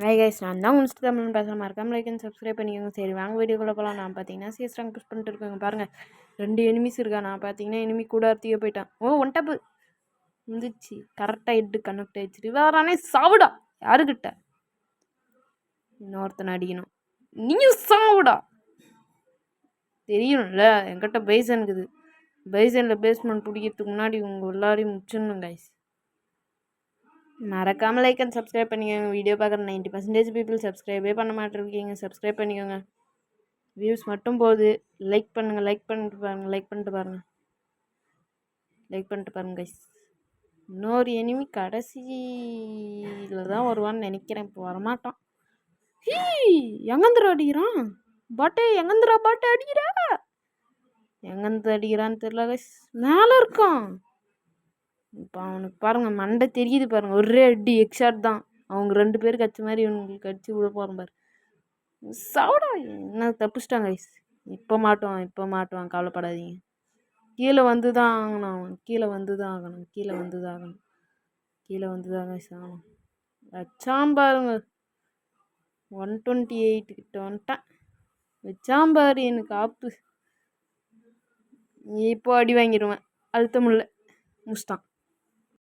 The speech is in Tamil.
ஹாய் கைஸ், நான் தான் முடிச்சுட்டு தமிழ் பேசுகிற மறக்காம லைக் அண்ட் சப்ஸ்கிரைப் பண்ணிக்கோங்க. சரி வாங்க வீடியோக்குள்ளே போகலாம். நான் பார்த்தீங்கன்னா சிஎஸ் ரேங்க் புஷ் பண்ணிட்டு இருக்கேங்க. பாருங்கள் 2 எனிமிஸ் இருக்கா. நான் பார்த்தீங்கன்னா எனிமி கூட அர்த்தியே போயிட்டான். ஒன் டப்பு இருந்துச்சு. கரெக்டாக ஹெட்டு கனெக்ட் ஆயிடுச்சு. வேறானே சாவுடா. யாருக்கிட்ட இன்னொருத்தனை அடிக்கணும். நீயும் சாவுடா. தெரியும்ல என்கிட்ட பைசன் இருக்குது. பைசனில் பேஸ்மெண்ட் பிடிக்கிறதுக்கு முன்னாடி உங்கள் எல்லாரையும் முடிச்சிடணும் கைஸ். மறக்காமல் லைக் அண்ட் சப்ஸ்கிரைப் பண்ணிக்கோங்க. வீடியோ பார்க்குற 90% பீப்புள் சப்ஸ்கிரைபே பண்ண மாட்டிருக்கீங்க. சப்ஸ்கிரைப் பண்ணிக்கோங்க. வியூஸ் மட்டும் போகுது. லைக் பண்ணுங்கள். லைக் பண்ணிட்டு பாருங்கள் கைஸ். இன்னொரு எனிமி கடைசியில் தான் வருவான்னு நினைக்கிறேன். இப்போ வரமாட்டான். எங்கந்திர அடிக்கிறான் பாட்டே. எங்கந்திரா பாட்டை அடிக்கிறா. எங்கந்து அடிக்கிறான்னு தெரியல கைஸ். மேலே இருக்கான். இப்போ அவனுக்கு பாருங்கள் மண்டை தெரியுது பாருங்கள். ஒரே அடி எக்ஸாட் தான். அவங்க 2 பேருக்கு அடிச்ச மாதிரி இவங்களுக்கு அடிச்சு விட போகிறோம் பாரு. சாப்பிடா. என்ன தப்பிச்சிட்டாங்க கைஸ். இப்போ மாட்டுவான் கவலைப்படாதீங்க. கீழே வந்து தான் ஆகணும். கீழே வந்து தான் ஆகணும் கைஸ் ஆகணும். வச்சாம்பாருங்க 128 கிட்ட வந்துட்டேன். வச்சாம்பாரு எனக்கு ஆப்பு. இப்போ அடி வாங்கிடுவேன். அழுத்த முடியல. முடிச்சிட்டான்.